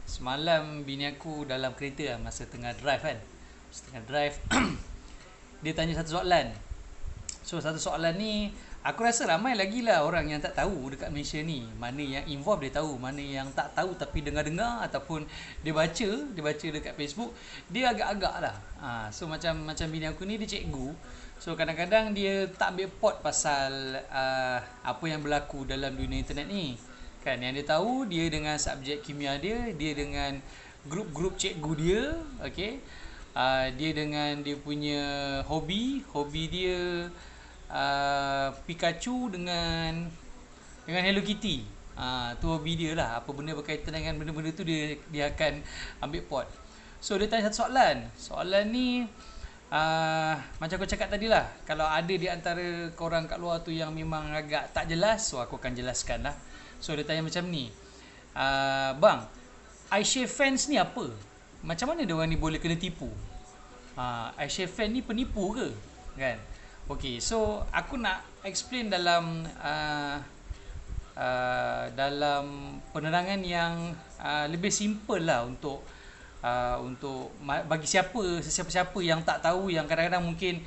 Semalam bini aku dalam kereta lah, masa tengah drive kan. Masa tengah drive dia tanya satu soalan. So satu soalan ni aku rasa ramai lagi lah orang yang tak tahu dekat Malaysia ni. Mana yang involve dia tahu, mana yang tak tahu tapi dengar-dengar ataupun dia baca dekat Facebook, dia agak-agak lah. So macam macam bini aku ni dia cikgu. So kadang-kadang dia tak ambil pot pasal apa yang berlaku dalam dunia internet ni. Kan yang dia tahu, dia dengan subjek kimia dia dengan grup-grup cikgu dia, okey. Dia dengan dia punya hobi dia Pikachu dengan Hello Kitty. Tu hobi dia lah. Apa benda berkaitan dengan benda-benda tu dia akan ambil pot. So dia tanya satu soalan. Soalan ni macam aku cakap tadi lah, kalau ada di antara korang kat luar tu yang memang agak tak jelas, so aku akan jelaskan lah. So dia tanya macam ni, bang, iShare fans ni apa? Macam mana dia orang ni boleh kena tipu? iShare fan ni penipu ke? Kan? Okay, so aku nak explain dalam penerangan yang lebih simple lah untuk bagi sesiapa-siapa yang tak tahu, yang kadang-kadang mungkin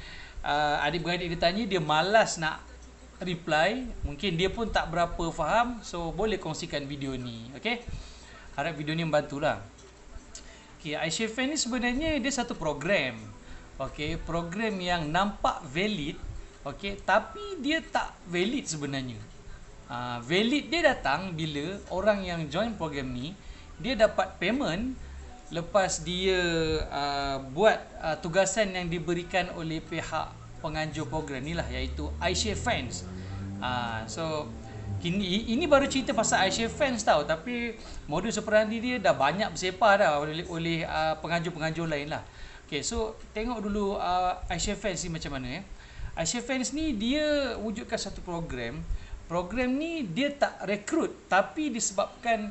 adik-beradik dia tanya, dia malas nak reply, mungkin dia pun tak berapa faham, so boleh kongsikan video ni. Okay, harap video ni membantulah. Okay, iShare Fan ni sebenarnya dia satu program. Okay, program yang nampak valid, okay, tapi dia tak valid sebenarnya. Valid dia datang bila orang yang join program ni, dia dapat payment lepas dia buat tugasan yang diberikan oleh pihak penganjur program ni lah, iaitu iShare Fans. So ini baru cerita pasal iShare Fans tau, tapi modus operandi dia dah banyak bersepar dah oleh penganjur-penganjur lain lah. Okay, so tengok dulu iShare Fans ni macam mana. iShare Fans ni dia wujudkan satu program. Program ni dia tak rekrut, tapi disebabkan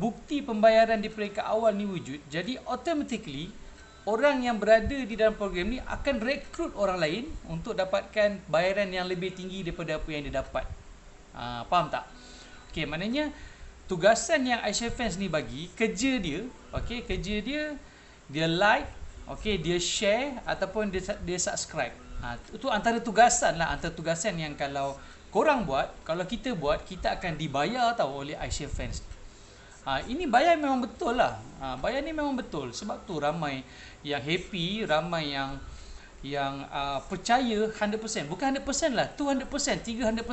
bukti pembayaran di peringkat awal ni wujud, jadi automatically orang yang berada di dalam program ni akan rekrut orang lain untuk dapatkan bayaran yang lebih tinggi daripada apa yang dia dapat. Faham tak? Okay, maknanya tugasan yang iShare Fans ni bagi, kerja dia, okay, dia like, okay, dia share ataupun dia subscribe. Itu antara tugasan lah, antara tugasan yang kalau korang buat, kalau kita buat, kita akan dibayar tau oleh iShare Fans. Ini bayar memang betul lah. Bayar ni memang betul. Sebab tu ramai yang happy, ramai yang percaya 100%. Bukan 100% lah, 200%, 300%.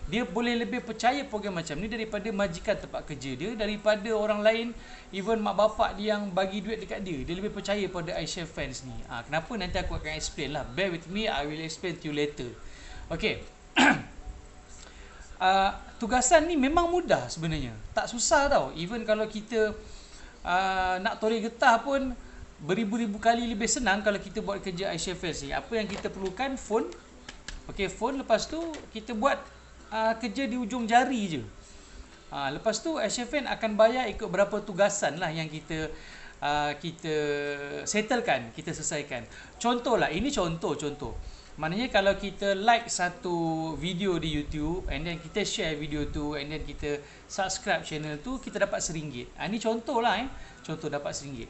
Dia boleh lebih percaya program macam ni daripada majikan tempat kerja dia, daripada orang lain, even mak bapak dia yang bagi duit dekat dia. Dia lebih percaya pada iShare Fans ni. Kenapa nanti aku akan explain lah. Bear with me, I will explain to you later. Okay. Tugasan ni memang mudah sebenarnya, tak susah tau. Even kalau kita nak toreh getah pun beribu-ribu kali lebih senang kalau kita buat kerja iShare Fans ni. Apa yang kita perlukan? Phone. Okay, phone. Lepas tu kita buat kerja di ujung jari je. Lepas tu iShare Fans akan bayar ikut berapa tugasan lah yang kita settlekan, kita selesaikan. Contoh lah, ini contoh. Maknanya kalau kita like satu video di YouTube and then kita share video tu and then kita subscribe channel tu, kita dapat RM1. Ini contoh lah, contoh dapat RM1.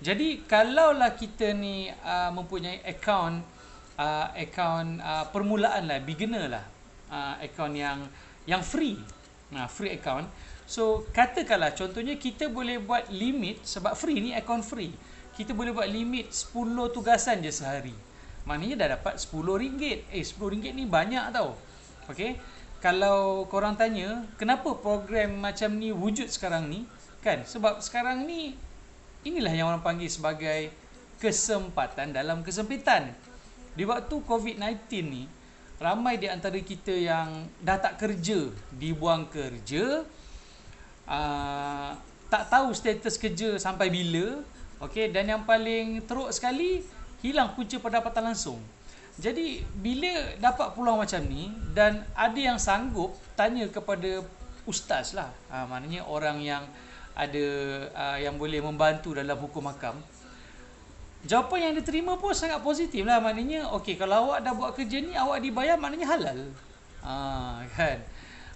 Jadi kalaulah kita ni mempunyai akaun permulaan lah, beginner lah, akaun yang free, free account. So katakanlah contohnya kita boleh buat limit, sebab free ni, akaun free, kita boleh buat limit 10 tugasan je sehari. Maknanya dah dapat RM10. RM10 ni banyak tau. Okay, kalau korang tanya kenapa program macam ni wujud sekarang ni, kan, sebab sekarang ni inilah yang orang panggil sebagai kesempatan dalam kesempitan. Di waktu COVID-19 ni, ramai di antara kita yang dah tak kerja, dibuang kerja, tak tahu status kerja sampai bila. Okay, dan yang paling teruk sekali, hilang punca pendapatan langsung. Jadi bila dapat peluang macam ni dan ada yang sanggup tanya kepada ustaz lah, maknanya orang yang ada yang boleh membantu dalam hukum hakam, jawapan yang diterima pun sangat positif lah. Maknanya okey, kalau awak dah buat kerja ni, awak dibayar, maknanya halal. Kan.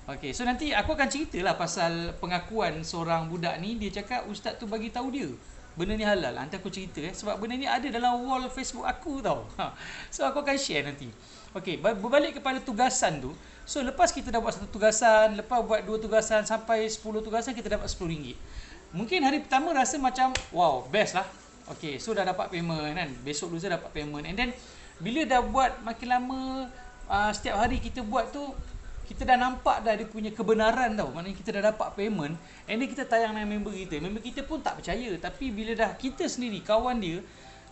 Okey, so nanti aku akan ceritalah pasal pengakuan seorang budak ni. Dia cakap ustaz tu bagi tahu dia benda ni halal. Nanti aku cerita sebab benda ni ada dalam wall Facebook aku tau. So aku akan share nanti. Okey, berbalik kepada tugasan tu. So lepas kita dah buat satu tugasan, lepas buat dua tugasan sampai 10 tugasan, kita dapat RM10. Mungkin hari pertama rasa macam wow, best lah. Okey, so dah dapat payment kan. Besok lusa dapat payment. And then bila dah buat makin lama, setiap hari kita buat tu, kita dah nampak dah dia punya kebenaran tau. Maknanya kita dah dapat payment. And then kita tayang dengan member kita. Member kita pun tak percaya. Tapi bila dah kita sendiri, kawan dia,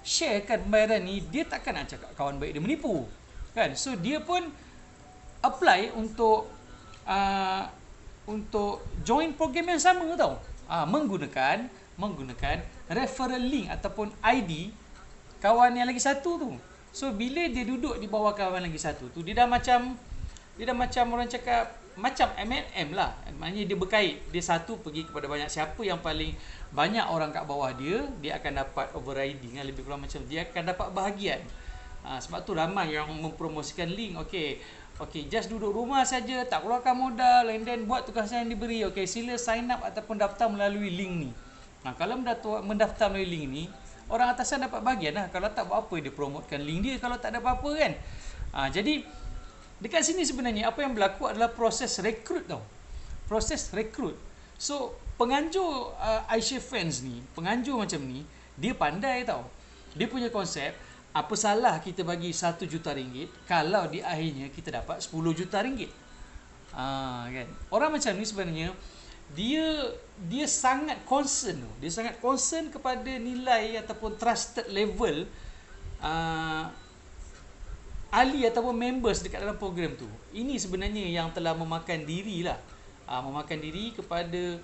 sharekan pembayaran ni, dia takkan nak cakap kawan baik dia menipu. Kan? So dia pun apply untuk join program yang sama tau. Menggunakan referral link ataupun ID kawan yang lagi satu tu. So bila dia duduk di bawah kawan lagi satu tu, dia dah macam orang cakap macam MLM lah. Maknanya dia berkait. Dia satu pergi kepada banyak. Siapa yang paling banyak orang kat bawah dia, dia akan dapat overriding. Lebih kurang macam dia akan dapat bahagian. Sebab tu ramai yang mempromosikan link. Okay, just duduk rumah saja, tak keluarkan modal, and then buat tugasan yang diberi. Okay, sila sign up ataupun daftar melalui link ni. Kalau mendaftar melalui link ni, orang atasan dapat bahagian lah. Kalau tak, buat apa dia promotekan link dia kalau tak ada apa-apa kan. Jadi dekat sini sebenarnya apa yang berlaku adalah proses rekrut tau. Proses rekrut. So penganjur Aisyah Fans ni, penganjur macam ni, dia pandai tau. Dia punya konsep, apa salah kita bagi RM1 juta kalau di akhirnya kita dapat RM10 juta. Kan? Orang macam ni sebenarnya dia sangat concern. Dia sangat concern kepada nilai ataupun trusted level ahli ataupun members dekat dalam program tu. Ini sebenarnya yang telah memakan diri lah. Memakan diri kepada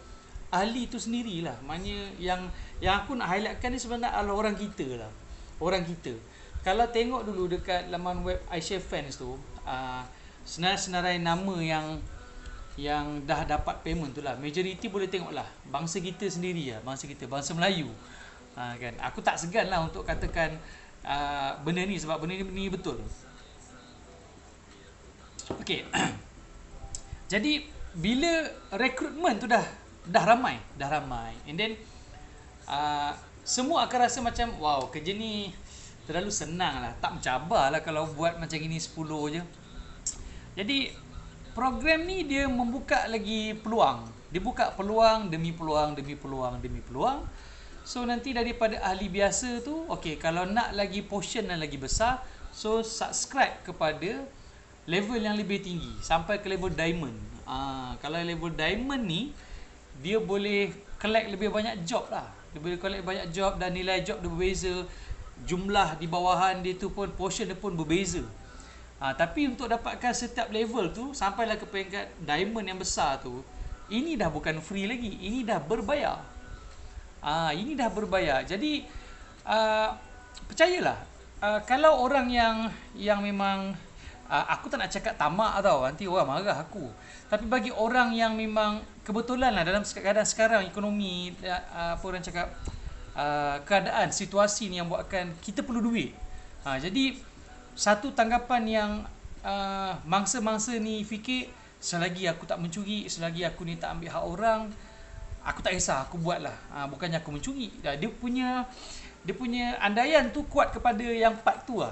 ahli tu sendirilah. Maknanya yang aku nak highlightkan ni sebenarnya adalah orang kita lah. Orang kita. Kalau tengok dulu dekat laman web Aisyah Fans tu, senarai-senarai nama yang dah dapat payment tu lah, majoriti boleh tengok lah bangsa kita sendiri lah. Bangsa Melayu. Kan? Aku tak segan lah untuk katakan benda ni sebab benda ni betul. Okey. Jadi bila rekrutmen tu dah ramai, and then semua akan rasa macam wow, kerja ni terlalu senang lah, tak mencabar lah kalau buat macam ini 10 je. Jadi program ni dia membuka lagi peluang. Dia buka peluang demi peluang. So nanti daripada ahli biasa tu, okey, kalau nak lagi portion yang lagi besar, so subscribe kepada level yang lebih tinggi sampai ke level diamond. Kalau level diamond ni, dia boleh collect lebih banyak job lah. Dia boleh collect banyak job dan nilai job dia berbeza. Jumlah di bawahan dia tu pun, portion dia pun berbeza. Tapi untuk dapatkan setiap level tu, sampailah ke peringkat diamond yang besar tu, ini dah bukan free lagi. Ini dah berbayar. Ini dah berbayar. Jadi percayalah, kalau orang yang memang aku tak nak cakap tamak tau, nanti orang marah aku. Tapi bagi orang yang memang kebetulan lah dalam keadaan sekarang, ekonomi, apa orang cakap, keadaan, situasi ni yang buatkan kita perlu duit. Jadi satu tanggapan yang mangsa-mangsa ni fikir, selagi aku tak mencuri, selagi aku ni tak ambil hak orang, aku tak kisah, aku buat lah. Bukannya aku mencuri. Dia punya andaian tu kuat kepada yang part tu lah.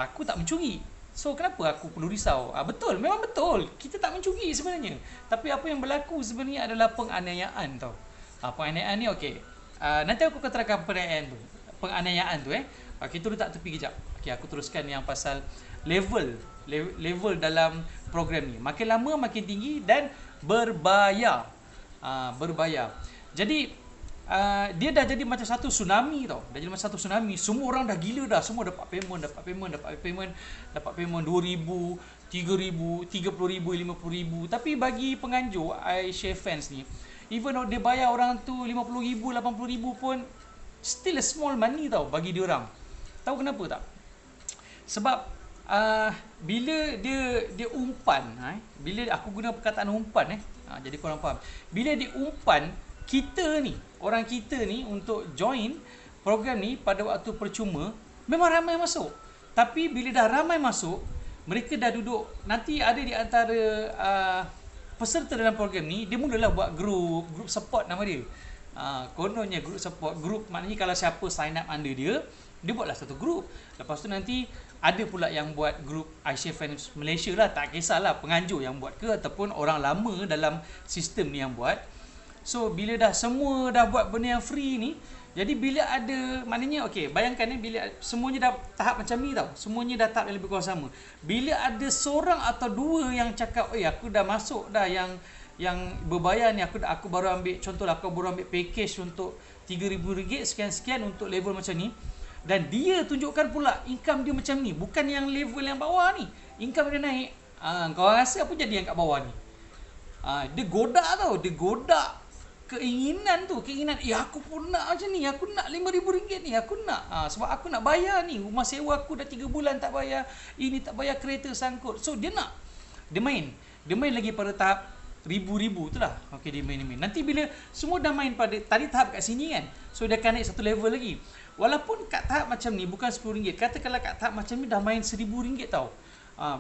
Aku tak mencuri, so kenapa aku perlu risau? Betul, memang betul, kita tak mencuri sebenarnya. Tapi apa yang berlaku sebenarnya adalah penganiayaan tau. Penganiayaan ni okey. Nanti aku akan terangkan penganiayaan tu. Kita letak tepi kejap. Okey, aku teruskan yang pasal level dalam program ni. Makin lama makin tinggi dan berbayar. Berbayar. Jadi dia dah jadi macam satu tsunami tau. Dah jadi macam satu tsunami. Semua orang dah gila dah. Semua dapat payment 2,000, 3,000, 30,000, 50,000. Tapi bagi penganjur Aisyah Fans ni, even though dia bayar orang tu 50,000, 80,000 pun still a small money tau bagi dia orang. Tahu kenapa tak? Sebab bila dia umpan, bila aku guna perkataan umpan, jadi korang faham. Bila dia umpan orang kita ni untuk join program ni pada waktu percuma, memang ramai masuk. Tapi bila dah ramai masuk, mereka dah duduk, nanti ada di antara peserta dalam program ni, dia mulalah buat group support nama dia. Kononnya group support, group maknanya kalau siapa sign up under dia, dia buatlah satu group. Lepas tu nanti ada pula yang buat group Aisyah Fans Malaysia lah, tak kisahlah penganjur yang buat ke ataupun orang lama dalam sistem ni yang buat. So bila dah semua dah buat benda yang free ni, jadi bila ada, maknanya okey, bayangkan bila semuanya dah tahap macam ni tau, semuanya dah tahap yang lebih kurang sama. Bila ada seorang atau dua yang cakap, aku dah masuk dah yang berbayar ni, aku baru ambil, contohlah aku baru ambil package untuk RM3,000 sekian-sekian untuk level macam ni, dan dia tunjukkan pula income dia macam ni, bukan yang level yang bawah ni, income dia naik. Kau rasa apa jadi yang kat bawah ni? Dia godak tau, dia godak keinginan, aku pun nak macam ni, aku nak RM5,000 ni, aku nak, sebab aku nak bayar ni, rumah sewa aku dah 3 bulan tak bayar, ini tak bayar, kereta sangkut. So dia nak, dia main lagi pada tahap ribu-ribu tu lah. Okay, dia main. Nanti bila semua dah main pada tadi tahap kat sini kan, so dia akan naik satu level lagi. Walaupun kat tahap macam ni bukan RM10, katakanlah kat tahap macam ni dah main RM1,000 tau.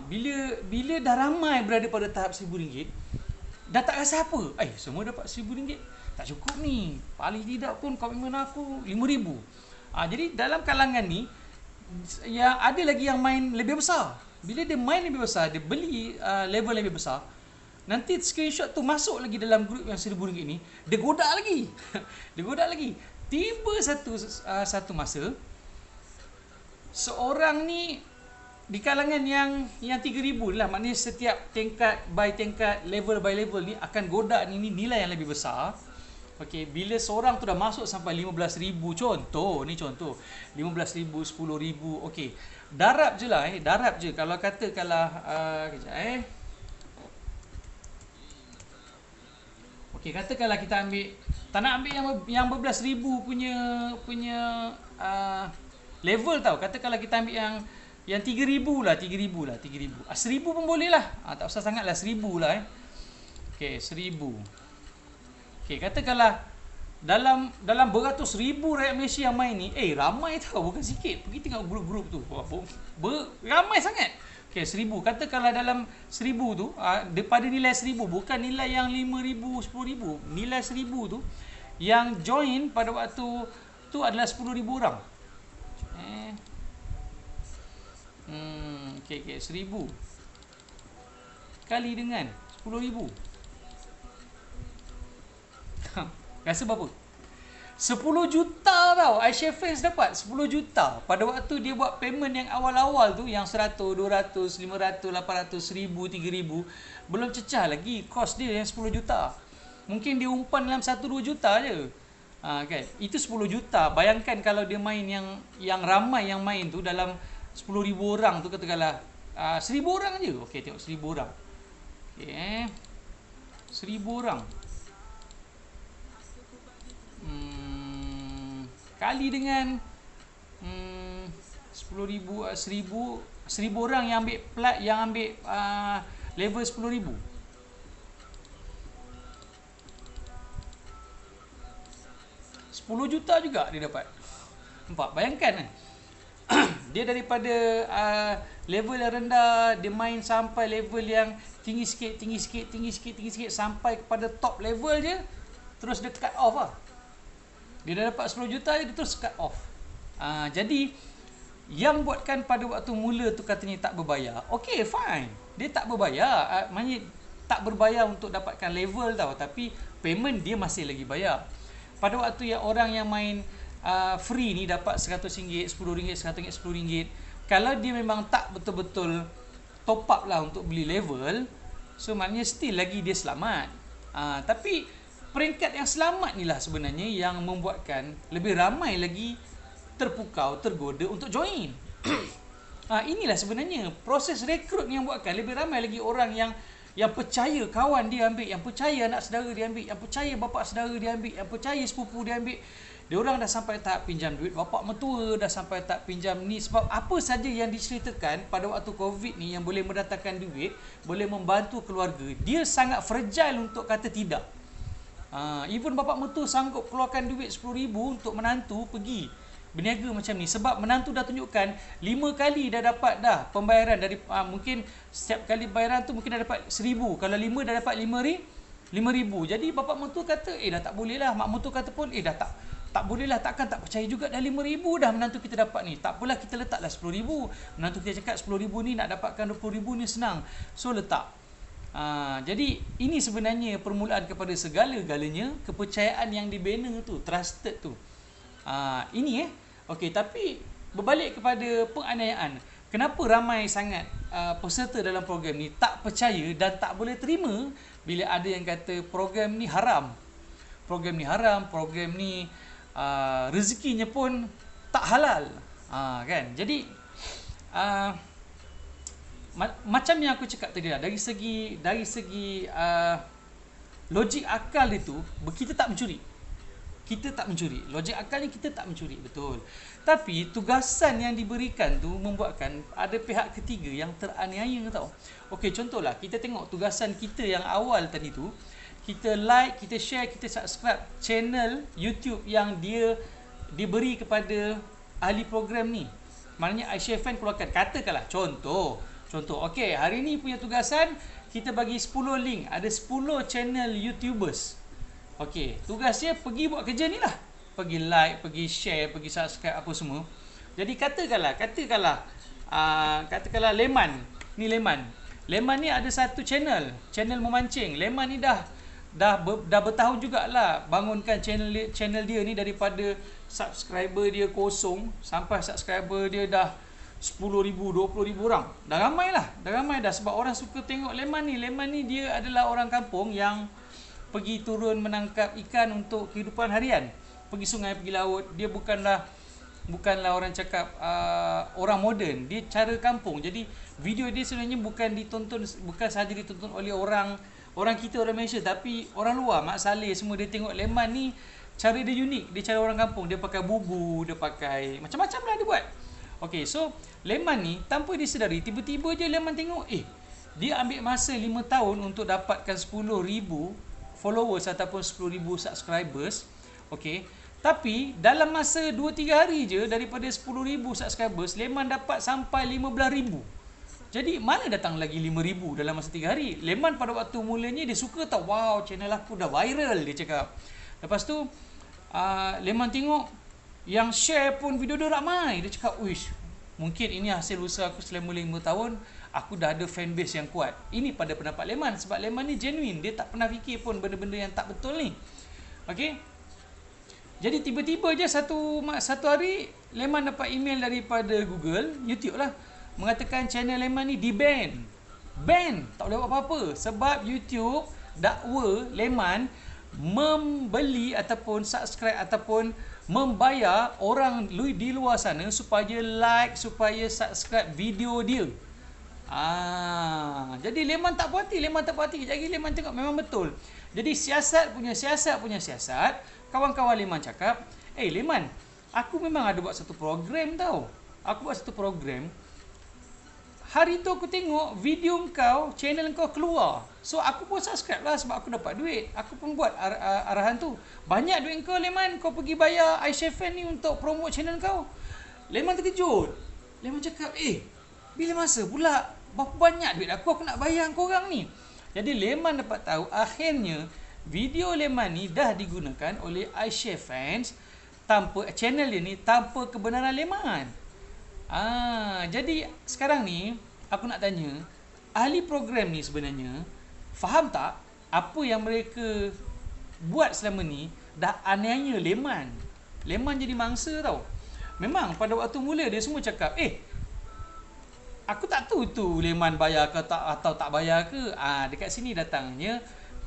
Bila dah ramai berada pada tahap RM1,000, dah tak rasa apa. Semua dapat RM1,000, tak cukup ni. Paling tidak pun komitmen aku RM5,000. Jadi dalam kalangan ni, yang ada lagi yang main lebih besar. Bila dia main lebih besar, dia beli level lebih besar, nanti screenshot tu masuk lagi dalam grup yang RM1,000 ni, dia godak lagi. Dia godak lagi. Tiba satu masa, seorang ni di kalangan yang RM3,000 lah, maknanya setiap tingkat by tingkat, level by level ni akan godak ni nilai yang lebih besar. Okey, bila seorang tu dah masuk sampai RM15,000, contoh RM15,000, RM10,000, okey. Darab je kalau katakanlah kejap okey, katakanlah kita ambil, tak nak ambil yang berbelas ribu punya level tau. Katakanlah kita ambil yang RM3,000 lah. RM1,000 pun boleh lah. Tak usah sangat lah, RM1,000 lah. Okey, RM1,000. Okey, katakanlah dalam beratus ribu rakyat Malaysia yang main ni, ramai tau, bukan sikit. Pergi tengok grup-grup tu, ramai sangat. Okey, RM1,000. Katakanlah dalam RM1,000 tu, daripada nilai RM1,000, bukan nilai yang RM5,000, RM10,000. Nilai RM1,000 tu, yang join pada waktu tu adalah 10,000 orang. Okey, RM1,000 kali dengan 10,000. Rasa berapa? 10 juta tau. Aisyah Fans dapat 10 juta pada waktu dia buat payment yang awal-awal tu, yang 100, 200, 500, 800, 1000, 3000, belum cecah lagi kos dia yang 10 juta. Mungkin dia umpan dalam 1-2 juta je. Kan? Itu 10 juta. Bayangkan kalau dia main yang ramai yang main tu dalam 10,000 orang tu, katakanlah 1,000 orang je. Okey, tengok 1,000 orang. Okey. 1,000 orang. Kali dengan 10,000, 1,000 orang yang ambil level 10,000. 10 juta juga dia dapat. Nampak? Bayangkan kan? Dia daripada level yang rendah, dia main sampai level yang tinggi sikit, sampai kepada top level je, terus dia cut off lah. Dia dah dapat 10 juta je, dia terus cut off. Jadi yang buatkan pada waktu mula tu katanya tak berbayar. Okey, fine. Dia tak berbayar, maknanya tak berbayar untuk dapatkan level tau, tapi payment dia masih lagi bayar. Pada waktu yang orang yang main free ni dapat RM100, RM10, RM100, RM10, kalau dia memang tak betul-betul top up lah untuk beli level, so maknanya still lagi dia selamat. Tapi peringkat yang selamat ni lah sebenarnya yang membuatkan lebih ramai lagi terpukau, tergoda untuk join. Inilah sebenarnya proses rekrut yang buatkan lebih ramai lagi orang yang percaya kawan dia ambil, yang percaya anak saudara dia ambil, yang percaya bapa saudara dia ambil, yang percaya sepupu dia ambil. Dia orang dah sampai tahap pinjam duit bapa mertua, dah sampai tahap pinjam ni, sebab apa saja yang diceritakan pada waktu COVID ni yang boleh mendatangkan duit, boleh membantu keluarga, dia sangat fragile untuk kata tidak. Even bapa mertua sanggup keluarkan duit RM10,000 untuk menantu pergi berniaga macam ni. Sebab menantu dah tunjukkan 5 kali dah dapat dah pembayaran dari mungkin setiap kali bayaran tu mungkin dah dapat 1,000. Kalau 5 dah dapat 5,000. Jadi bapa mentua kata dah tak boleh lah. Mak mentua kata pun dah tak boleh lah, takkan tak percaya juga, dah 5,000 dah menantu kita dapat ni. Tak apalah, kita letaklah 10,000. Menantu kita cakap 10,000 ni nak dapatkan 20,000 ni senang. So letak. Jadi ini sebenarnya permulaan kepada segala-galanya. Kepercayaan yang dibina tu, trusted tu. Ini okey, tapi berbalik kepada penganiayaan. Kenapa ramai sangat peserta dalam program ni tak percaya dan tak boleh terima bila ada yang kata program ni haram. Program ni haram, program ni rezekinya pun tak halal. Kan? Jadi macam yang aku cakap tadi lah, dari segi logik akal itu, kita tak mencuri. Logik akal ni kita tak mencuri, betul. Tapi tugasan yang diberikan tu membuatkan ada pihak ketiga yang teraniaya tau. Okey, contohlah kita tengok tugasan kita yang awal tadi tu, kita like, kita share, kita subscribe channel YouTube yang dia diberi kepada ahli program ni. Maknanya iShareFan keluarkan, katakanlah contoh, okey, hari ni punya tugasan kita bagi 10 link, ada 10 channel YouTubers. Okey, tugasnya pergi buat kerja ni lah. Pergi like, pergi share, pergi subscribe apa semua. Jadi katakanlah Leman ni ada satu channel memancing. Leman ni dah bertahun jugalah bangunkan channel dia ni daripada subscriber dia kosong sampai subscriber dia dah 10,000, 20,000 orang. Dah ramai dah sebab orang suka tengok Leman ni dia adalah orang kampung yang pergi turun menangkap ikan untuk kehidupan harian. Pergi sungai, pergi laut. Dia bukanlah orang cakap orang moden. Dia cara kampung. Jadi video dia sebenarnya bukan sahaja ditonton oleh orang kita, orang Malaysia, tapi orang luar, Mak Saleh semua. Dia tengok Leman ni, cara dia unik. Dia cara orang kampung. Dia pakai bubu, dia pakai macam-macam lah dia buat. Okay, so Leman ni tanpa disedari, tiba-tiba je Leman tengok dia ambil masa 5 tahun untuk dapatkan 10,000 followers ataupun 10,000 subscribers. Okay, tapi dalam masa 2-3 hari je, daripada 10,000 subscribers, Leman dapat sampai 15,000. Jadi mana datang lagi 5,000 dalam masa 3 hari? Leman pada waktu mulanya dia suka tau, wow, channel aku dah viral, dia cakap. Lepas tu Leman tengok yang share pun video dia ramai. Dia cakap, uish, mungkin ini hasil usaha aku selama 5 tahun. Aku dah ada fanbase yang kuat. Ini pada pendapat Leman. Sebab Leman ni genuine. Dia tak pernah fikir pun benda-benda yang tak betul ni. Okay. Jadi tiba-tiba je satu hari Leman dapat email daripada Google, YouTube lah, mengatakan channel Leman ni di-ban. Tak boleh buat apa-apa. Sebab YouTube dakwa Leman membeli ataupun subscribe ataupun membayar orang di luar sana supaya like, supaya subscribe video dia. Jadi Leman tak puas hati. Jadi Leman tengok memang betul. Jadi siasat punya siasat. Kawan-kawan Leman cakap, Leman, aku memang ada buat satu program tau. Hari tu aku tengok video kau, channel kau keluar. So aku pun subscribe lah sebab aku dapat duit. Aku pun buat arahan tu. Banyak duit kau, Leman. Kau pergi bayar iShareFan ni untuk promote channel kau. Leman terkejut. Leman cakap, bila masa pula? Berapa banyak duit aku nak bayar korang ni? Jadi Leman dapat tahu akhirnya video Leman ni dah digunakan oleh iShareFan tanpa channel dia ni, tanpa kebenaran Leman. Jadi sekarang ni aku nak tanya, ahli program ni sebenarnya faham tak apa yang mereka buat selama ni dah aniaya Leman. Leman jadi mangsa tau. Memang pada waktu mula dia semua cakap, aku tak tahu tu Leman bayar ke atau tak bayar ke. Dekat sini datangnya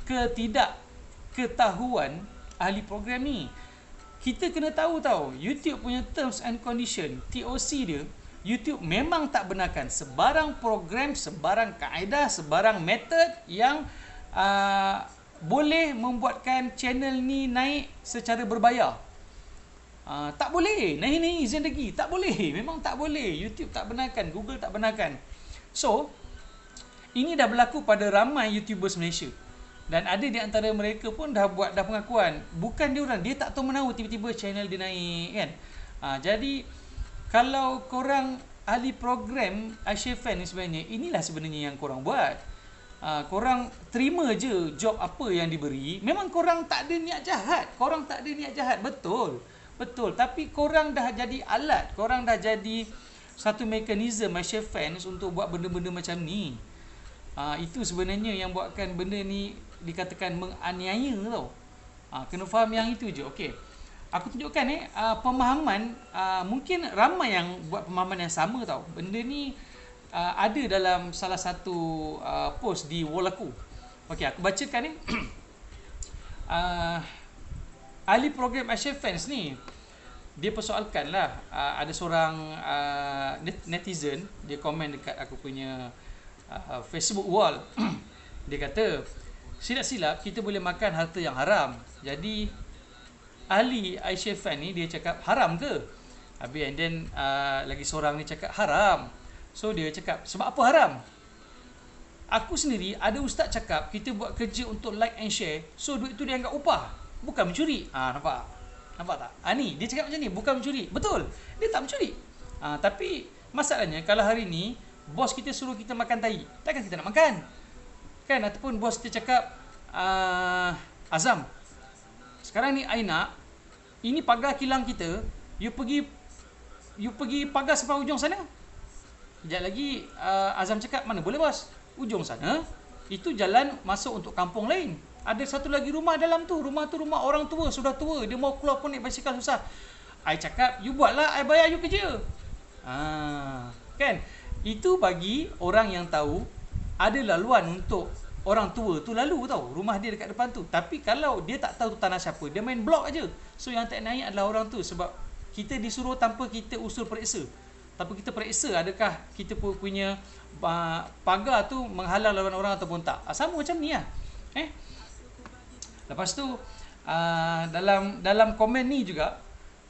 ketidakketahuan ahli program ni. Kita kena tahu tau, YouTube punya terms and condition, TOC dia, YouTube memang tak benarkan sebarang program, sebarang kaedah, sebarang method yang boleh membuatkan channel ni naik secara berbayar. Tak boleh. Naik izin lagi. Tak boleh. Memang tak boleh. YouTube tak benarkan. Google tak benarkan. So, ini dah berlaku pada ramai YouTubers Malaysia. Dan ada di antara mereka pun dah pengakuan. Bukan dia tak tahu menahu tiba-tiba channel dia naik kan. Jadi kalau korang ahli program iShareFan ni sebenarnya, inilah sebenarnya yang korang buat. Korang terima je job apa yang diberi. Memang korang tak ada niat jahat. Betul. Tapi korang dah jadi alat. Korang dah jadi satu mekanisme iShareFan untuk buat benda-benda macam ni. Itu sebenarnya yang buatkan benda ni dikatakan menganiaya tau. Kena faham yang itu je. Okey. Aku tunjukkan pemahaman, mungkin ramai yang buat pemahaman yang sama tau. Benda ni ada dalam salah satu post di wall aku. Okey, aku bacakan ahli program iShareFan ni, dia persoalkan lah, ada seorang netizen, dia komen dekat aku punya Facebook wall. Dia kata, silap-silap kita boleh makan harta yang haram. Jadi ahli iShareFan ni dia cakap haram ke? Habis and then lagi seorang ni cakap haram. So dia cakap, sebab apa haram? Aku sendiri ada ustaz cakap kita buat kerja untuk like and share, so duit tu dia anggap upah, bukan mencuri. Nampak tak? Ni dia cakap macam ni, bukan mencuri. Betul, dia tak mencuri. Tapi masalahnya kalau hari ni bos kita suruh kita makan tai, takkan kita nak makan? Kan? Ataupun bos kita cakap, Azam, sekarang ni I nak, ini pagar kilang kita, you pergi pagar sampai ujung sana. Sekejap lagi Azam cakap, mana boleh bos, ujung sana itu jalan masuk untuk kampung lain. Ada satu lagi rumah dalam tu. Rumah tu rumah orang tua, sudah tua, dia mau keluar pun naik basikal susah. I cakap, you buatlah, I bayar you kerja. Kan? Itu bagi orang yang tahu ada laluan untuk orang tua tu lalu tau, rumah dia dekat depan tu. Tapi kalau dia tak tahu tu tanah siapa, dia main blok aja. So yang tak naik adalah orang tu, sebab kita disuruh tanpa kita usul periksa. Tanpa kita periksa adakah kita punya pagar tu menghalang lawan orang ataupun tak. Sama macam ni lah. Lepas tu dalam komen ni juga,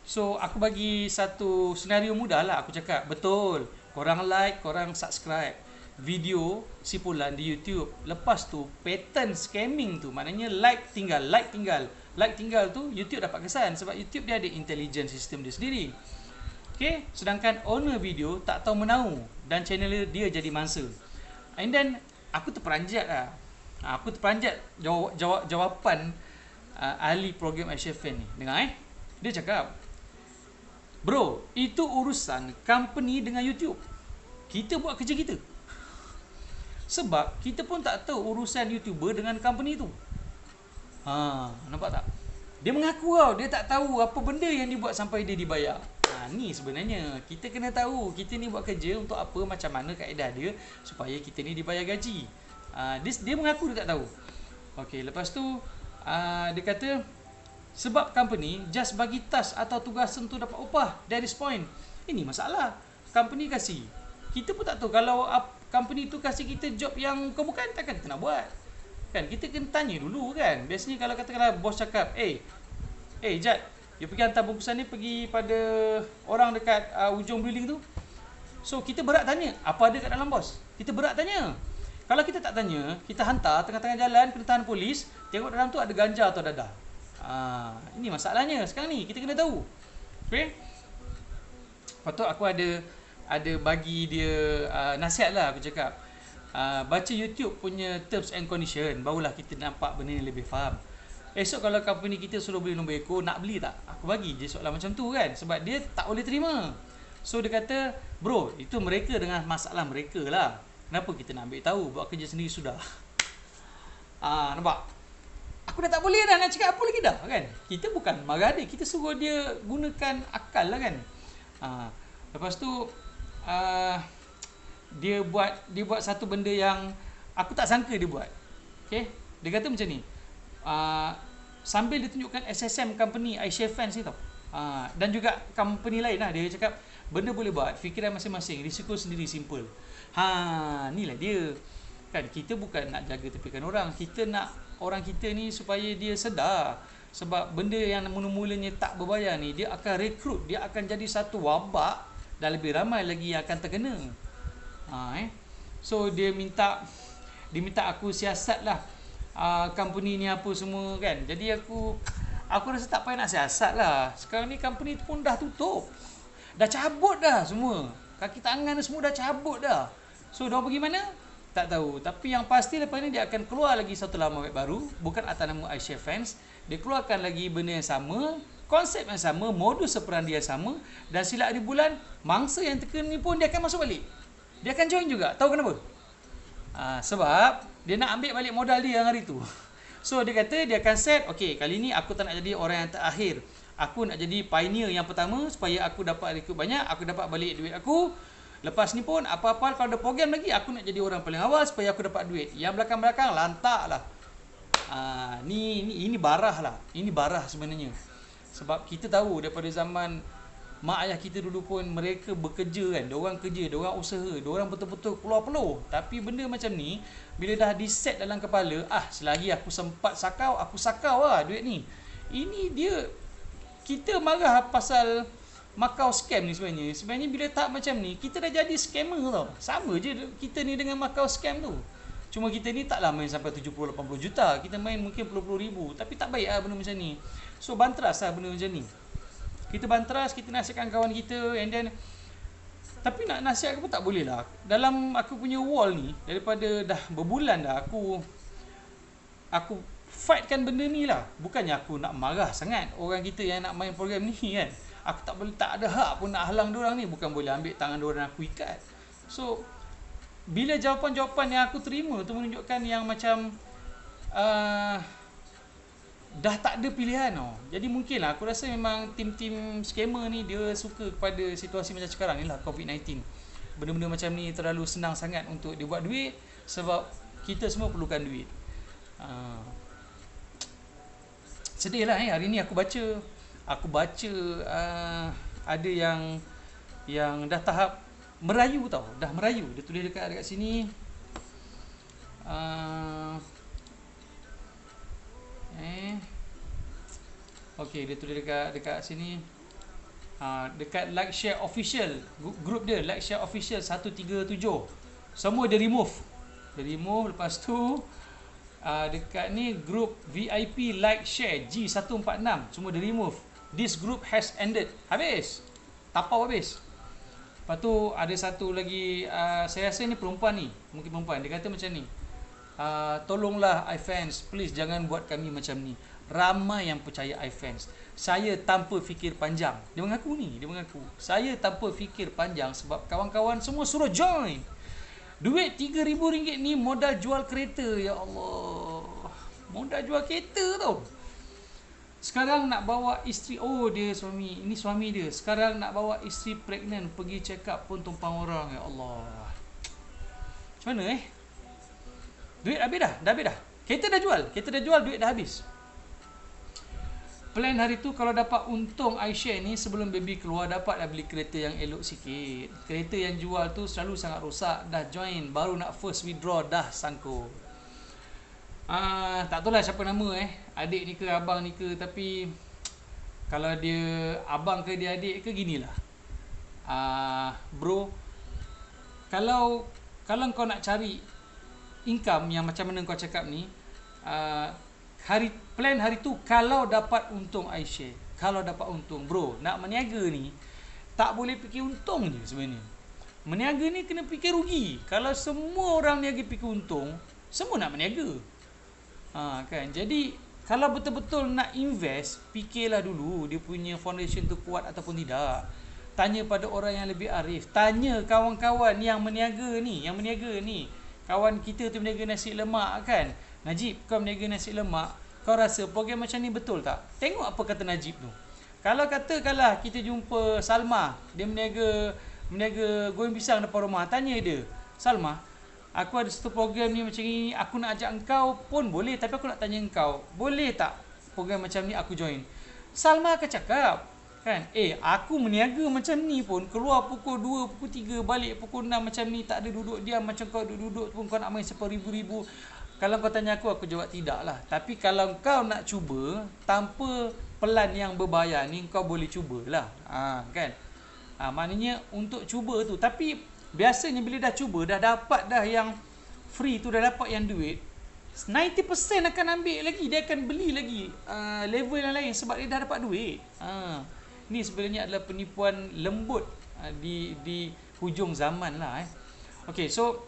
so aku bagi satu senario mudah lah. Aku cakap, betul, korang like, korang subscribe video Sipulan di YouTube. Lepas tu pattern scamming tu, maknanya like tinggal tu YouTube dapat kesan, sebab YouTube dia ada intelligence system dia sendiri. Okay? Sedangkan owner video tak tahu menau dan channel dia jadi mangsa. And then aku terperanjat lah. Aku terperanjat jawapan ahli program iShareFan ni. Dengar dia cakap, bro, itu urusan company dengan YouTube. Kita buat kerja kita. Sebab kita pun tak tahu urusan YouTuber dengan company tu. Nampak tak? Dia mengaku tau, dia tak tahu apa benda yang dia buat sampai dia dibayar. Ni sebenarnya kita kena tahu, kita ni buat kerja untuk apa, macam mana kaedah dia supaya kita ni dibayar gaji. Dia mengaku dia tak tahu. Okey, lepas tu dia kata, sebab company just bagi task atau tugas untuk dapat upah. That is point. Ini masalah. Company kasih, kita pun tak tahu. Kalau company tu kasih kita job yang kau bukan, takkan kita nak buat. Kan, kita kena tanya dulu kan. Biasanya kalau katakanlah bos cakap, Jad, you pergi hantar bungkusan ni pergi pada orang dekat ujung building tu. So kita berat tanya, apa ada kat dalam bos? Kita berat tanya. Kalau kita tak tanya, kita hantar tengah-tengah jalan, kena tahan polis, tengok dalam tu ada ganja atau dadah. Ini masalahnya sekarang ni, kita kena tahu. Okay? Patut aku ada bagi dia nasihat lah. Aku cakap, baca YouTube punya terms and condition, barulah kita nampak benda ni lebih faham. Esok kalau company kita suruh beli nombor ekor, nak beli tak? Aku bagi je soalan macam tu kan. Sebab dia tak boleh terima. So dia kata, bro, itu mereka dengan masalah mereka lah. Kenapa kita nak ambil tahu? Buat kerja sendiri sudah. Nampak? Aku dah tak boleh dah nak cakap apa lagi dah kan. Kita bukan marah dia, kita suruh dia gunakan akal lah kan. Lepas tu dia buat satu benda yang aku tak sangka dia buat. Okay? Dia kata macam ni, sambil dia tunjukkan SSM company iShareFan ni tau, dan juga company lain lah. Dia cakap benda boleh buat, fikiran masing-masing, risiko sendiri, simple. Inilah dia kan. Kita bukan nak jaga tepikan orang, kita nak orang kita ni supaya dia sedar. Sebab benda yang mula-mulanya tak berbayar ni, dia akan rekrut, dia akan jadi satu wabak, dan lebih ramai lagi yang akan terkena. So dia minta aku siasat lah company ni apa semua kan. Jadi aku Aku rasa tak payah nak siasat lah. Sekarang ni company pun dah tutup. Dah cabut dah semua. Kaki tangan semua dah cabut dah. So, diorang pergi mana? Tak tahu. Tapi yang pasti lepas ni dia akan keluar lagi satu laman web baru. Bukan atas nama iShare Fans. Dia keluarkan lagi benda yang sama. Konsep yang sama. Modus operandi yang sama. Dan silap hari bulan, mangsa yang teka ni pun dia akan masuk balik. Dia akan join juga. Tahu kenapa? Sebab dia nak ambil balik modal dia yang hari tu. So dia kata dia akan set, okay, kali ni aku tak nak jadi orang yang terakhir. Aku nak jadi pioneer yang pertama supaya aku dapat rekrut banyak, aku dapat balik duit aku. Lepas ni pun apa-apa kalau ada program lagi, aku nak jadi orang paling awal supaya aku dapat duit. Yang belakang-belakang lantak lah. Ini barah lah. Ini barah sebenarnya. Sebab kita tahu daripada zaman mak ayah kita dulu pun mereka bekerja kan. Diorang kerja, diorang usaha, diorang betul-betul keluar peluh. Tapi benda macam ni, bila dah di-set dalam kepala, selagi aku sempat sakau, aku sakau lah duit ni. Ini dia, kita marah pasal Macau scam ni sebenarnya. Sebenarnya bila tak macam ni, kita dah jadi scammer tau. Sama je kita ni dengan Macau scam tu. Cuma kita ni taklah main sampai 70-80 juta. Kita main mungkin puluh-puluh ribu. Tapi tak baik lah benda macam ni. So bantras lah benda macam ni. Kita bantras, kita nasihatkan kawan kita, and then tapi nak nasihat pun tak boleh lah. Dalam aku punya wall ni, daripada dah berbulan dah aku fightkan benda ni lah. Bukannya aku nak marah sangat orang kita yang nak main program ni kan. Aku tak ada hak pun nak halang diorang ni. Bukan boleh ambil tangan diorang aku ikat. So bila jawapan-jawapan yang aku terima tu menunjukkan yang macam dah tak ada pilihan tau. Jadi mungkin lah aku rasa memang tim-tim scammer ni dia suka kepada situasi macam sekarang ni lah, COVID-19. Benda-benda macam ni terlalu senang sangat untuk dia buat duit. Sebab kita semua perlukan duit. Sedih lah hari ni aku baca ada yang dah tahap merayu tau. Dah merayu. Dia tulis dekat sini. Okay, dia tulis dekat sini. Dekat like share official group dia, like share official 137. Semua dia remove. Lepas tu dekat ni group VIP like share G146 semua dia remove. This group has ended. Habis. Tapau habis. Lepas tu ada satu lagi, saya rasa ni perempuan ni. Mungkin perempuan. Dia kata macam ni. Tolonglah iFans, please jangan buat kami macam ni. Ramai yang percaya iFans. Saya tanpa fikir panjang. Dia mengaku. Saya tanpa fikir panjang sebab kawan-kawan semua suruh join. Duit RM3,000 ni modal jual kereta. Ya Allah. Modal jual kereta tau. Sekarang nak bawa isteri, dia suami. Ini suami dia. Sekarang nak bawa isteri pregnant pergi check up pun tumpang orang. Ya Allah. Macam mana duit habis dah. Kereta dah jual, duit dah habis. Plan hari tu kalau dapat untung iShare ni sebelum baby keluar, dapatlah beli kereta yang elok sikit. Kereta yang jual tu selalu sangat rosak. Dah join, baru nak first withdraw dah sangkut. Tak tahulah siapa nama adik ni ke abang ni ke, tapi kalau dia abang ke dia adik ke, ginilah. Bro, kalau kau nak cari income yang macam mana kau cakap ni, plan hari tu kalau dapat untung iShare, kalau dapat untung, bro, nak meniaga ni tak boleh fikir untung je sebenarnya. Meniaga ni kena fikir rugi. Kalau semua orang niaga fikir untung, semua nak meniaga. Kan? Jadi kalau betul-betul nak invest, fikirlah dulu dia punya foundation tu kuat ataupun tidak. Tanya pada orang yang lebih arif. Tanya kawan-kawan yang meniaga ni. Kawan kita tu meniaga nasi lemak kan. Najib, kau meniaga nasi lemak, kau rasa program macam ni betul tak? Tengok apa kata Najib tu. Kalau katakanlah kita jumpa Salma, dia meniaga goreng pisang depan rumah, tanya dia, Salma, aku ada satu program ni macam ni, aku nak ajak engkau pun boleh, tapi aku nak tanya engkau, boleh tak program macam ni aku join? Salma akan cakap, kan, aku meniaga macam ni pun, keluar pukul 2, pukul 3, balik pukul 6 macam ni, tak ada duduk diam, macam kau duduk pun kau nak main ribu-ribu. Kalau kau tanya aku jawab tidak lah. Tapi kalau kau nak cuba tanpa pelan yang berbayar ni, kau boleh cubalah. Kan? Maknanya untuk cuba tu. Tapi biasanya bila dah cuba, dah dapat dah yang free tu, dah dapat yang duit, 90% akan ambil lagi, dia akan beli lagi level yang lain sebab dia dah dapat duit. Ni sebenarnya adalah penipuan lembut di hujung zaman lah. Okay, so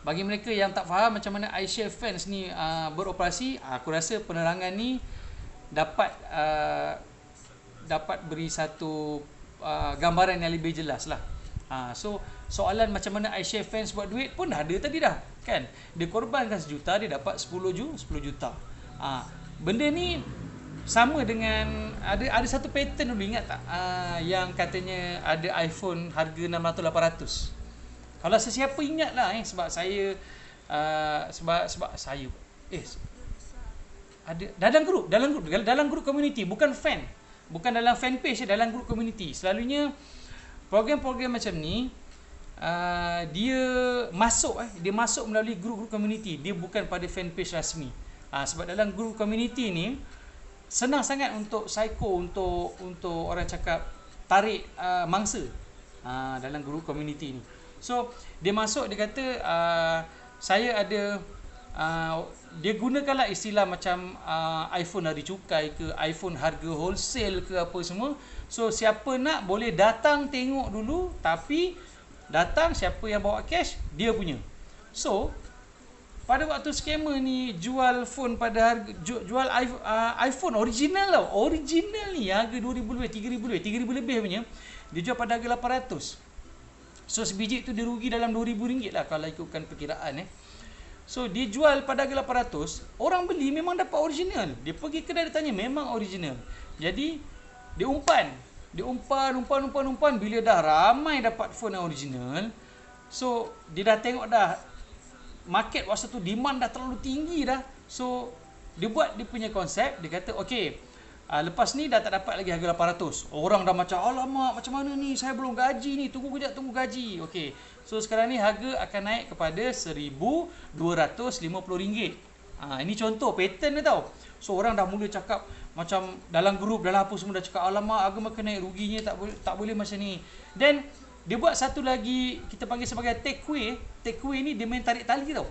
bagi mereka yang tak faham macam mana iShare Fans ni beroperasi, aku rasa penerangan ni dapat beri satu gambaran yang lebih jelas lah. So soalan macam mana iShare Fans buat duit pun dah ada tadi dah, kan? Dia korbankan 1 juta, dia dapat 10 juta. Benda ni sama dengan ada satu pattern dulu, ingat tak? Yang katanya ada iPhone harga 600-800. Kalau sesiapa ingat lah, sebab saya sebab saya ada dalam grup community, bukan dalam fan page, dalam grup community. Selalunya program-program macam ni dia masuk melalui grup-grup community, dia bukan pada fan page rasmi. Sebab dalam grup community ni senang sangat untuk psycho, untuk orang cakap tarik mangsa dalam grup community ni. So dia masuk, dia kata saya ada dia gunakanlah istilah macam iPhone hari cukai ke, iPhone harga wholesale ke apa semua. So siapa nak boleh datang tengok dulu, tapi datang siapa yang bawa cash dia punya. So pada waktu scammer ni jual phone pada harga, jual iPhone original tau, original ni harga 2,000 lebih, 3,000 lebih punya, dia jual pada harga 800. So sebiji tu dia rugi dalam RM2,000 lah kalau ikutkan perkiraan. So dia jual pada harga 800, orang beli memang dapat original. Dia pergi kedai, dia tanya memang original. Jadi dia umpan, bila dah ramai dapat phone yang original. So dia dah tengok dah market masa tu, demand dah terlalu tinggi dah. So dia buat dia punya konsep, dia kata okey, lepas ni dah tak dapat lagi harga 800. Orang dah macam alamak, macam mana ni, saya belum gaji ni, tunggu kejap, tunggu gaji. Okey, so sekarang ni harga akan naik kepada RM1,250. Ini contoh pattern dia tau. So orang dah mula cakap, macam dalam grup, dalam apa semua dah cakap, alamak harga makin naik, ruginya tak boleh macam ni. Then dia buat satu lagi, kita panggil sebagai takeaway. Takeaway ni dia main tarik tali tau.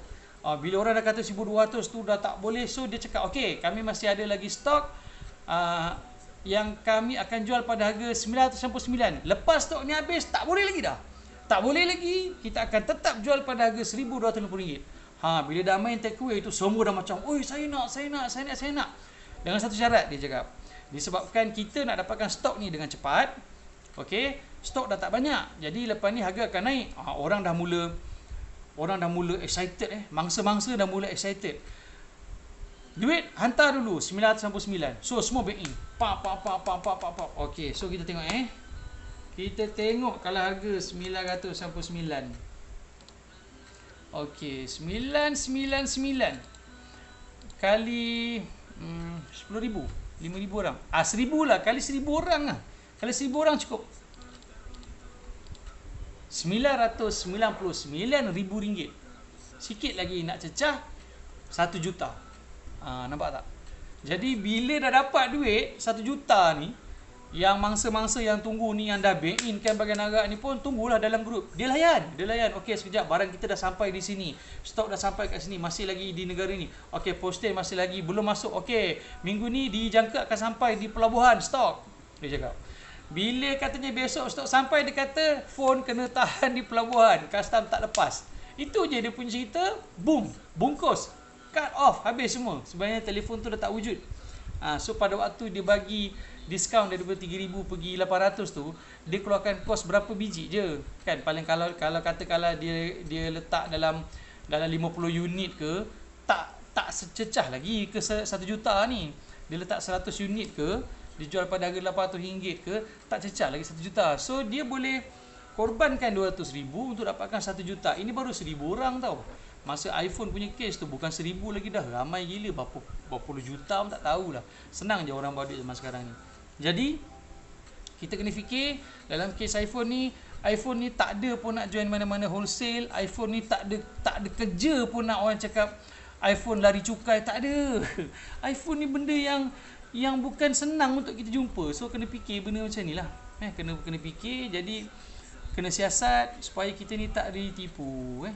Bila orang dah kata 1,200 tu dah tak boleh, so dia cakap okey, kami masih ada lagi stok yang kami akan jual pada harga 999. Lepas stok ni habis, tak boleh lagi dah. Tak boleh lagi, kita akan tetap jual pada harga RM1,250. Bila dah main takeaway tu, semua dah macam, oi saya nak. Dengan satu syarat, dia cakap, disebabkan kita nak dapatkan stok ni dengan cepat. Okey, stok dah tak banyak, jadi lepas ni harga akan naik. Orang dah mula excited, mangsa-mangsa dah mula excited. Duit hantar dulu 999. So semua bank in. Pap. Okey, so kita tengok Kita tengok kalau harga 999. Okey, 999 kali 10,000, 5,000 orang. 1,000 lah, kali 1,000 orang lah. Kali 1,000 orang cukup RM999,000. Sikit lagi nak cecah 1 juta. Nampak tak? Jadi bila dah dapat duit 1 juta ni, yang mangsa-mangsa yang tunggu ni, yang dah bank in kan bagian agak ni pun tunggulah dalam grup. Dia layan. Okey, sekejap, barang kita dah sampai di sini. Stok dah sampai kat sini, masih lagi di negara ni. Okey, postage masih lagi belum masuk. Okey, minggu ni dijangka akan sampai di pelabuhan stok. Dia cakap. Bila katanya besok stok sampai, dia kata phone kena tahan di pelabuhan, custom tak lepas. Itu je dia punya cerita. Boom, bungkus, cut off, habis semua. Sebenarnya telefon tu dah tak wujud. So pada waktu dia bagi diskaun daripada 3,000 pergi 800 tu, dia keluarkan kos berapa biji je kan. Paling kalau katakanlah dia letak dalam 50 unit ke, tak sececah lagi ke 1 juta ni. Dia letak 100 unit ke, dijual pada harga RM800 ke, tak cecah lagi 1 juta. So dia boleh korbankan 200,000 untuk dapatkan 1 juta. Ini baru 1,000 orang tau. Masa iPhone punya case tu bukan 1,000 lagi dah, ramai gila, berapa puluh juta pun tak tahulah. Senang je orang buat duit zaman sekarang ni. Jadi kita kena fikir dalam case iPhone ni tak ada pun nak join mana-mana wholesale. iPhone ni tak ada kerja pun nak orang cakap iPhone lari cukai, tak ada. iPhone ni benda yang bukan senang untuk kita jumpa. So kena fikir benda macam ni lah. Kena fikir, jadi kena siasat supaya kita ni tak ditipu.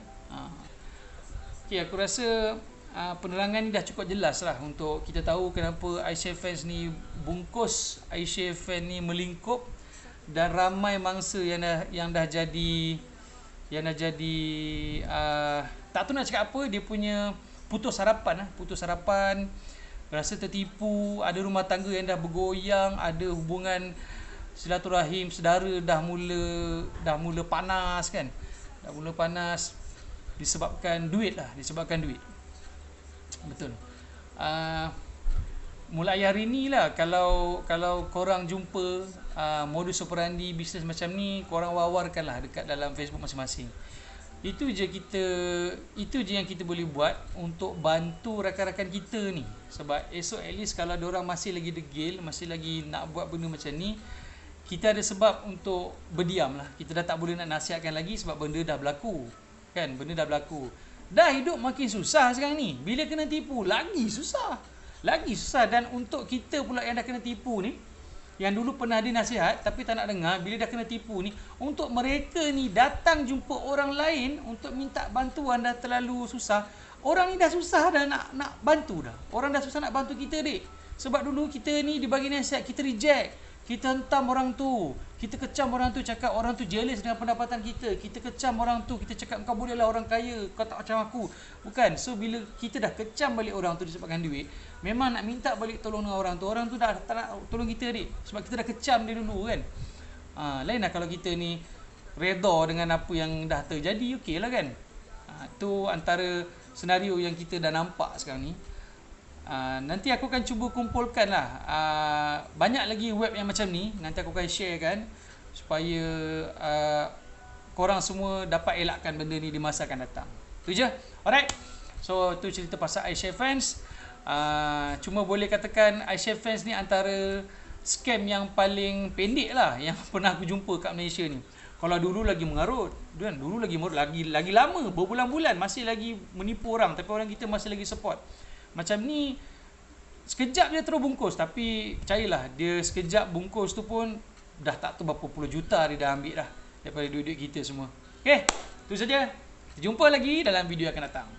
Okay, aku rasa penerangan ni dah cukup jelas lah untuk kita tahu kenapa iShare Fans ni bungkus iShare Fans ni melingkup, dan ramai mangsa yang dah jadi tak tahu nak cakap apa, dia punya putus harapan, rasa tertipu, ada rumah tangga yang dah bergoyang, ada hubungan silaturahim saudara dah mula panas kan. Dah mula panas disebabkan duit. Betul. Mulai hari ni lah, kalau korang jumpa modus operandi bisnes macam ni, korang wawarkanlah dekat dalam Facebook masing-masing. Itu je yang kita boleh buat untuk bantu rakan-rakan kita ni. Sebab esok at least kalau diorang masih lagi degil, masih lagi nak buat benda macam ni, kita ada sebab untuk berdiam lah. Kita dah tak boleh nak nasihatkan lagi sebab benda dah berlaku. Kan, benda dah berlaku. Dah hidup makin susah sekarang ni. Bila kena tipu, lagi susah. Dan untuk kita pula yang dah kena tipu ni, yang dulu pernah ada nasihat tapi tak nak dengar, bila dah kena tipu ni, untuk mereka ni datang jumpa orang lain untuk minta bantuan dah terlalu susah. Orang ni dah susah dah nak bantu dah. Orang dah susah nak bantu kita, dek. Sebab dulu kita ni dibagi nasihat, kita reject. Kita hentam orang tu, kita kecam orang tu, cakap orang tu jealous dengan pendapatan kita. Kita kecam orang tu, kita cakap kau bolehlah orang kaya, kau tak macam aku. Bukan. So bila kita dah kecam balik orang tu disebabkan duit, memang nak minta balik tolong dengan orang tu dah tak nak tolong kita, dek. Sebab kita dah kecam dia dulu kan. Lainlah kalau kita ni redha dengan apa yang dah terjadi, okey lah kan. Tu antara senario yang kita dah nampak sekarang ni. Nanti aku akan cuba kumpulkan lah banyak lagi web yang macam ni. Nanti aku akan share kan, supaya korang semua dapat elakkan benda ni di masa akan datang. Tu je. Alright. So tu cerita pasal iShare Fans. Cuma boleh katakan iShare Fans ni antara scam yang paling pendek lah yang pernah aku jumpa kat Malaysia ni. Kalau dulu lagi mengarut, lagi lama, berbulan-bulan masih lagi menipu orang, tapi orang kita masih lagi support. Macam ni sekejap je terus bungkus, tapi percayalah, dia sekejap bungkus tu pun dah tak tahu berapa puluh juta dia dah ambil dah daripada duit-duit kita semua. Okey, tu saja. Kita jumpa lagi dalam video akan datang.